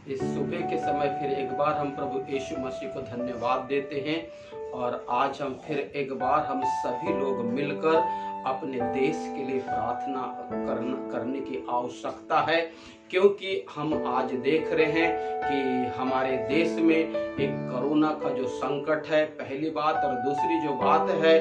इस सुबह के समय फिर एक बार हम प्रभु यीशु मसीह को धन्यवाद देते हैं और आज हम फिर एक बार हम सभी लोग मिलकर अपने देश के लिए प्रार्थना करने की आवश्यकता है, क्योंकि हम आज देख रहे हैं कि हमारे देश में एक कोरोना का जो संकट है, पहली बात। और दूसरी जो बात है,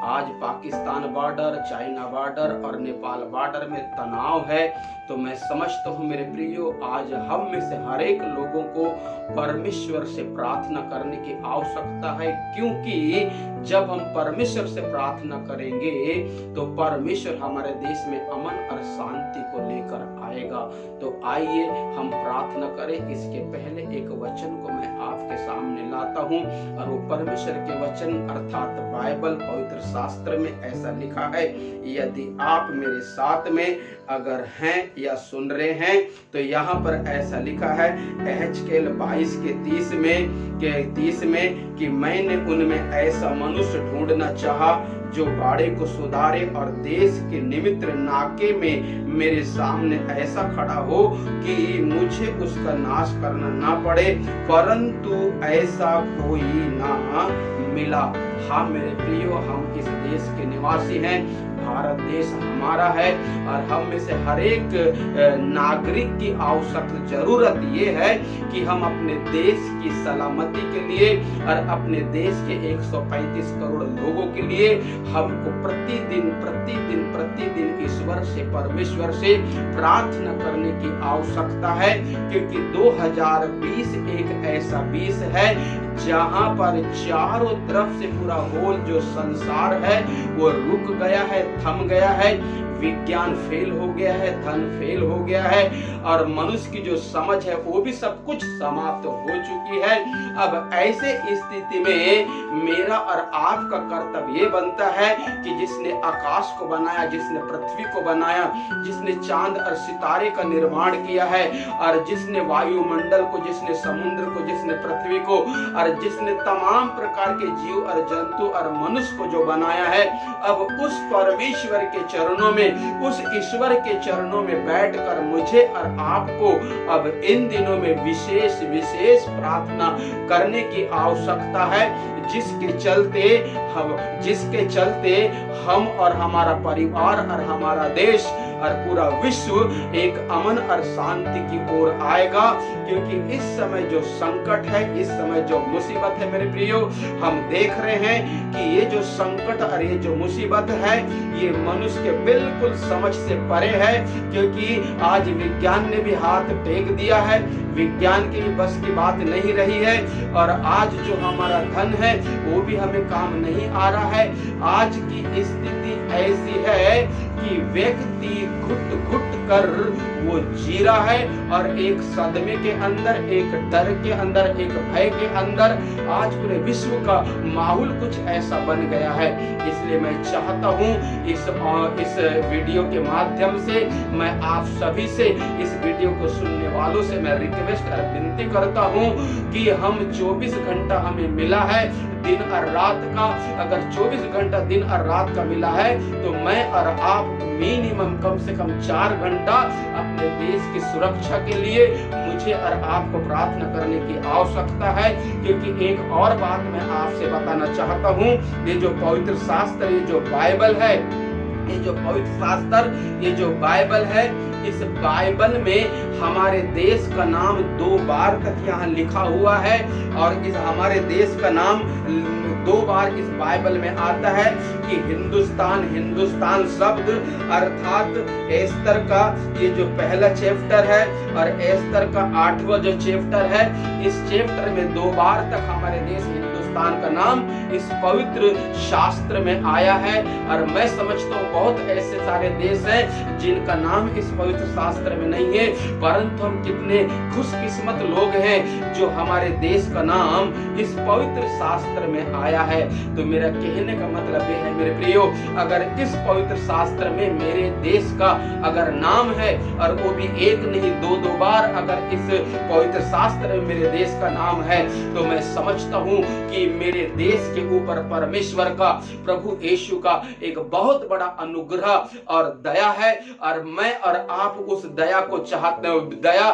आज पाकिस्तान बॉर्डर, चाइना बॉर्डर और नेपाल बॉर्डर में तनाव है। तो मैं समझता हूँ मेरे प्रियो, आज हम में से हर एक लोगों को परमेश्वर से प्रार्थना करने की आवश्यकता है, क्योंकि जब हम परमेश्वर से प्रार्थना करेंगे तो परमेश्वर हमारे देश में अमन और शांति को लेकर आएगा। तो आइए हम प्रार्थना करें। इसके पहले एक वचन को मैं आपके सामने लाता हूं, और वो परमेश्वर के वचन अर्थात बाइबल पवित्र शास्त्र में ऐसा लिखा है। यदि आप मेरे साथ में अगर हैं या सुन रहे हैं तो यहाँ पर ऐसा लिखा है एहजकेल 22 के 30 में कि मैंने उनमें ऐसा मनुष्य ढूंढना चाहा जो बाड़े को सुधारे और देश के निमित्त नाके में मेरे सामने ऐसा खड़ा हो कि मुझे उसका नाश करना ना पड़े, परंतु ऐसा कोई ना मिला। हाँ मेरे प्रियो, हम इस देश के निवासी हैं, भारत देश हमारा है, और हम में से हर एक नागरिक की आवश्यक जरूरत ये है कि हम अपने देश की सलामती के लिए और अपने देश के 135 करोड़ लोगों के लिए हमको प्रतिदिन ईश्वर से, परमेश्वर से प्रार्थना करने की आवश्यकता है, क्योंकि 2020 एक ऐसा 20 है जहां पर चारों तरफ से पूरा होल जो संसार है वो रुक गया है, थम गया है। विज्ञान फेल हो गया है, धन फेल हो गया है, और मनुष्य की जो समझ है वो भी सब कुछ समाप्त हो चुकी है। अब ऐसे स्थिति में मेरा और आपका कर्तव्य ये बनता है कि जिसने आकाश को बनाया, जिसने पृथ्वी को बनाया, जिसने चांद और सितारे का निर्माण किया है, और जिसने वायुमंडल को, जिसने समुद्र को, जिसने पृथ्वी को, और जिसने तमाम प्रकार के जीव और जंतु और मनुष्य को जो बनाया है, अब उस परमेश्वर के चरणों में, उस ईश्वर के चरणों में बैठकर मुझे और आपको अब इन दिनों में विशेष प्रार्थना करने की आवश्यकता है, जिसके चलते हम और हमारा परिवार और हमारा देश और पूरा विश्व एक अमन और शांति की ओर आएगा। क्योंकि इस समय जो संकट है, इस समय जो मुसीबत है मेरे प्रियो, हम देख रहे हैं कि ये जो संकट और ये जो मुसीबत है ये मनुष्य के बिल्कुल समझ से परे है, क्योंकि आज विज्ञान ने भी हाथ टेक दिया है, विज्ञान की भी बस की बात नहीं रही है, और आज जो हमारा धन है वो भी हमें काम नहीं आ रहा है। आज की स्थिति ऐसी है कि व्यक्ति घुट कर वो जी रहा है, और एक सदमे के अंदर, एक डर के अंदर, एक भय के अंदर आज पूरे विश्व का माहौल कुछ ऐसा बन गया है। इसलिए मैं चाहता हूँ इस वीडियो के माध्यम से मैं आप सभी से, इस वीडियो को सुनने वालों से मैं रिक्वेस्ट और विनती करता हूँ कि हम 24 घंटा हमें मिला है दिन और रात का, अगर 24 घंटा दिन और रात का मिला है तो मैं और आप मिनिमम कम से कम 4 घंटा अपने देश की सुरक्षा के लिए मुझे और आपको प्रार्थना करने की आवश्यकता है। क्योंकि एक और बात मैं आपसे बताना चाहता हूँ, ये जो पवित्र शास्त्र, ये जो बाइबल है, ये जो पवित्र शास्त्र, ये जो बाइबल है, इस बाइबल में हमारे देश का नाम 2 बार तक यहाँ लिखा हुआ है, और इस हमारे देश का नाम 2 बार इस बाइबल में आता है कि हिंदुस्तान शब्द अर्थात एस्तर का ये जो पहला चैप्टर है और एस्तर का 8वां जो चैप्टर है, इस चैप्टर में 2 बार तक हमारे देश हिंदुस्तान का नाम इस पवित्र शास्त्र में आया है। और मैं समझता हूँ बहुत ऐसे सारे देश हैं जिनका नाम इस पवित्र शास्त्र में नहीं है, परंतु हम कितने खुशकिस्मत लोग हैं जो हमारे देश का नाम इस पवित्र शास्त्र में आया है। तो मेरा कहने का मतलब ये है मेरे प्रियो, अगर इस पवित्र शास्त्र में मेरे देश का अगर नाम है, और वो भी एक नहीं 2 बार अगर इस पवित्र शास्त्र में मेरे देश का नाम है, तो मैं समझता हूँ कि कि मेरे देश के ऊपर परमेश्वर का, प्रभु यीशु का एक बहुत बड़ा अनुग्रह और दया है, और मैं और आप उस दया को चाहते हो। दया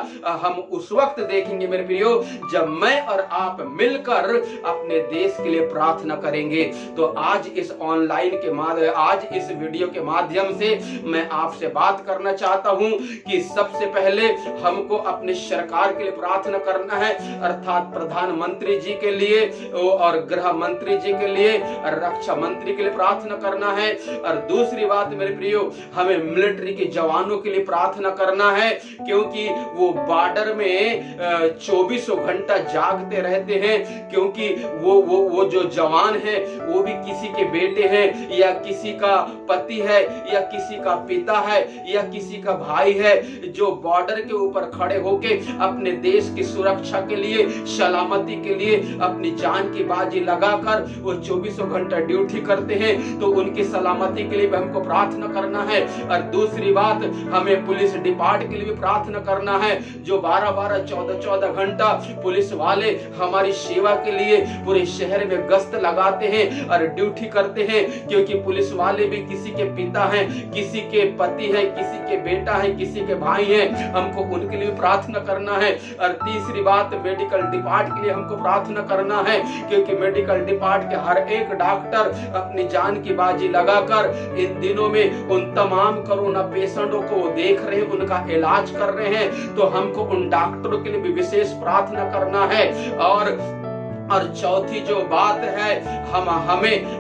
हम उस वक्त देखेंगे मेरे प्रियो जब मैं और आप मिलकर अपने देश के लिए प्रार्थना करेंगे। तो आज इस ऑनलाइन के माध्यम, आज इस वीडियो के माध्यम से मैं आपसे बात करना चाहता हूं कि सबसे पहले हमको अपने सरकार के लिए प्रार्थना करना है, अर्थात प्रधानमंत्री जी के लिए और गृह मंत्री जी के लिए, रक्षा मंत्री के लिए प्रार्थना करना है। और दूसरी बात मेरे प्रियो, हमें मिलिट्री के जवानों के लिए प्रार्थना करना है, क्योंकि वो बॉर्डर में 24 घंटा जागते रहते हैं, क्योंकि वो जो जवान है वो भी किसी के बेटे हैं, या किसी का पति है, या किसी का पिता है, या किसी का भाई है, जो बॉर्डर के ऊपर खड़े होके अपने देश की सुरक्षा के लिए, सलामती के लिए अपनी जान की बाजी लगाकर वो 24 घंटा ड्यूटी करते हैं। तो उनकी सलामती के लिए भी हमको प्रार्थना करना है। और दूसरी बात, हमें पुलिस डिपार्टमेंट के लिए भी प्रार्थना करना है, जो 12-12, 14-14 घंटा पुलिस वाले हमारी सेवा के लिए पूरे शहर में गश्त लगाते हैं और ड्यूटी करते हैं, क्योंकि पुलिस वाले भी किसी के पिता हैं, किसी के पति हैं, किसी के बेटा है, किसी के भाई हैं, हमको उनके लिए प्रार्थना करना है। और तीसरी बात, मेडिकल डिपार्टमेंट के लिए हमको प्रार्थना करना है, क्योंकि मेडिकल डिपार्टमेंट के हर एक डॉक्टर अपनी जान की बाजी लगाकर इन दिनों में उन तमाम कोरोना पेशेंटों को देख रहे हैं, उनका इलाज कर रहे हैं। तो हमको उन डॉक्टरों के लिए भी विशेष प्रार्थना करना है। और चौथी जो बात है,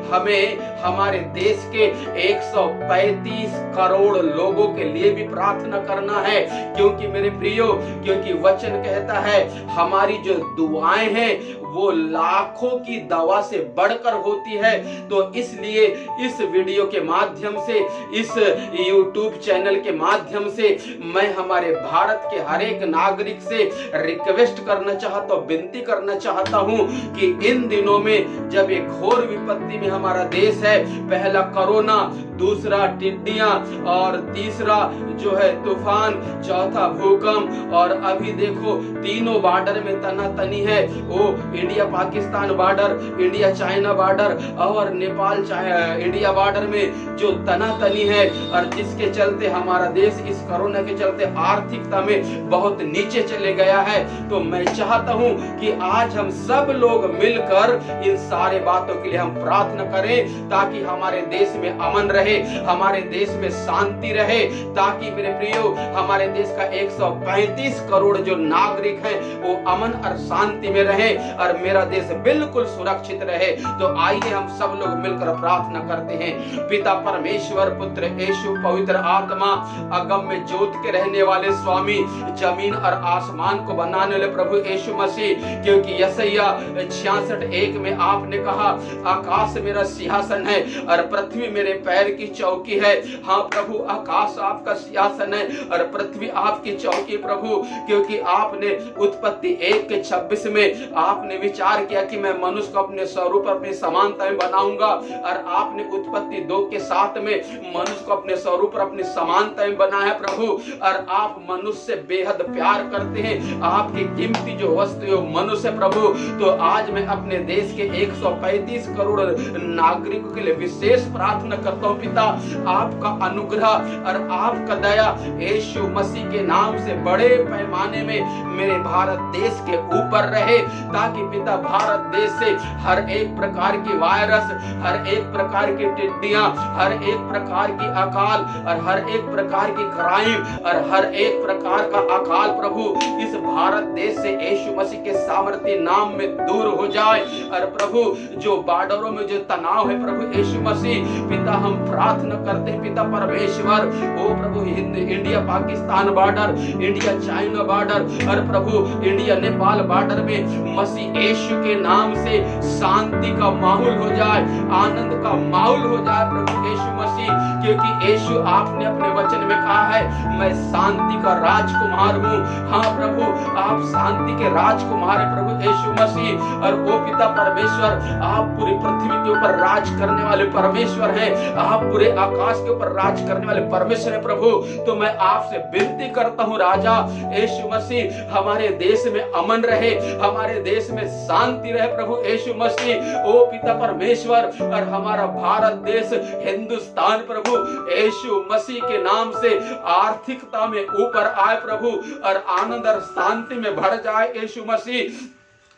हमें हमारे देश के 135 करोड़ लोगों के लिए भी प्रार्थना करना है, क्योंकि मेरे प्रियो, क्योंकि वचन कहता है हमारी जो दुआएं हैं वो लाखों की दवा से बढ़कर होती है। तो इसलिए इस वीडियो के माध्यम से, इस YouTube चैनल के माध्यम से मैं हमारे भारत के हर एक नागरिक से रिक्वेस्ट करना चाहता हूं, विनती करना चाहता हूं कि इन दिनों में जब एक घोर विपत्ति में हमारा देश है, पहला कोरोना, दूसरा टिड्डियां, और तीसरा जो है तूफान, चौथा भूकंप, और अभी देखो तीनों बॉर्डर में तनातनी है, वो India Pakistan border, India China border और नेपाल इंडिया बॉर्डर में जो तनातनी है, और जिसके चलते हमारा देश इस कोरोना के चलते आर्थिकता में बहुत नीचे चले गया है। तो मैं चाहता हूं कि आज हम सब लोग मिलकर इन सारे बातों के लिए हम प्रार्थना करें, ताकि हमारे देश में अमन रहे, हमारे देश में शांति रहे, ताकि मेरे प्रियो हमारे देश का 135 करोड़ जो नागरिक हैं वो अमन और शांति में रहे और मेरा देश बिल्कुल सुरक्षित रहे। तो आइए हम सब लोग मिलकर प्रार्थना करते हैं। पिता परमेश्वर, पुत्र यीशु, पवित्र आत्मा, अगम्य ज्योत के रहने वाले स्वामी, जमीन और आसमान को बनाने वाले प्रभु यीशु मसीह, क्योंकि यशायाह 66:1 में आपने कहा आकाश मेरा सिंहासन है और पृथ्वी मेरे पैर की चौकी है। हाँ प्रभु, आकाश आपका सिंहासन है और पृथ्वी आपकी चौकी प्रभु, क्योंकि आपने उत्पत्ति 1:26 में आपने विचार किया कि मैं मनुष्य को अपने स्वरूप, अपनी समानता में बनाऊंगा, और आपने उत्पत्ति 2:7 में मनुष्य को अपने स्वरूप और अपनी समानता में बनाया है प्रभु। और आप मनुष्य से बेहद प्यार करते हैं, आपकी कीमती जो वस्तु है मनुष्य प्रभु। तो आज मैं अपने देश के 135 करोड़ नागरिकों के लिए विशेष प्रार्थना करता हूं पिता, आपका अनुग्रह और आपका दया यीशु मसीह के नाम से बड़े पैमाने में मेरे भारत देश के ऊपर रहे, ताकि पिता भारत देश से हर एक प्रकार की वायरस, हर एक प्रकार की टिड्डियां, हर एक प्रकार की अकाल और हर एक प्रकार की क्राइम और हर एक प्रकार का अकाल प्रभु इस भारत देश से यीशु मसीह के सामर्थ्य नाम में दूर हो जाए। और प्रभु जो बॉर्डरों में जो तनाव है प्रभु यीशु मसीह पिता, हम प्रार्थना करते हैं पिता परमेश्वर, ओ प्रभु India Pakistan border, India China border और प्रभु इंडिया नेपाल बॉर्डर में मसीह यीशु के नाम से शांति का माहौल हो जाए, आनंद का माहौल हो जाए प्रभु यीशु मसीह, क्योंकि यीशु आपने अपने वचन में कहा है, मैं शांति का राजकुमार हूँ। हाँ प्रभु, आप शांति के राजकुमार हैं प्रभु यीशु मसीह। और वो पिता परमेश्वर, आप पूरी पृथ्वी के ऊपर राज करने वाले परमेश्वर हैं, आप पूरे आकाश के ऊपर राज करने वाले परमेश्वर हैं प्रभु। तो मैं आपसे विनती करता हूँ राजा यीशु मसीह, हमारे देश में अमन रहे, हमारे देश में शांति रहे प्रभु यीशु मसीह। ओ पिता परमेश्वर, और हमारा भारत देश हिंदुस्तान प्रभु यीशु मसीह के नाम से आर्थिकता में ऊपर आए प्रभु, और आनंद और शांति में भर जाए यीशु मसीह।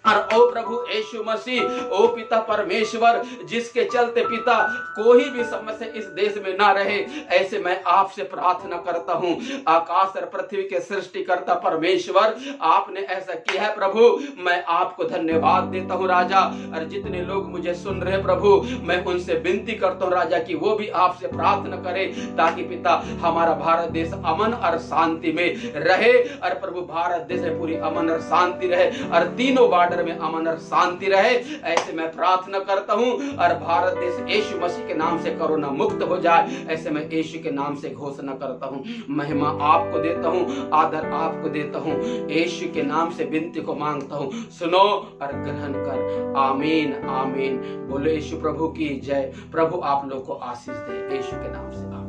और ओ प्रभु यीशु मसीह, ओ पिता परमेश्वर, जिसके चलते पिता कोई भी समस्या इस देश में ना रहे, ऐसे मैं आपसे प्रार्थना करता हूं। आकाश और पृथ्वी के सृष्टिकर्ता परमेश्वर, आपने ऐसा किया है प्रभु, मैं आपको धन्यवाद देता हूं राजा। और जितने लोग मुझे सुन रहे प्रभु, मैं उनसे विनती करता हूं राजा कि वो भी आपसे प्रार्थना करें, ताकि पिता हमारा भारत देश अमन और शांति में रहे। और प्रभु भारत देश में पूरी अमन और शांति रहे, और तीनों बार्डर में अमन और शांति रहे, ऐसे मैं प्रार्थना करता हूं। और भारत देश यीशु मसीह के नाम से कोरोना मुक्त हो जाए, ऐसे मैं यीशु के नाम से घोषणा करता हूं। महिमा आपको देता हूं, आदर आपको देता हूं, यीशु के नाम से विनती को मांगता हूं, सुनो और ग्रहण कर। आमीन आमीन। बोले यीशु प्रभु की जय। प्रभु आप लोग को आशीष दे, यीशु के नाम से आमीन।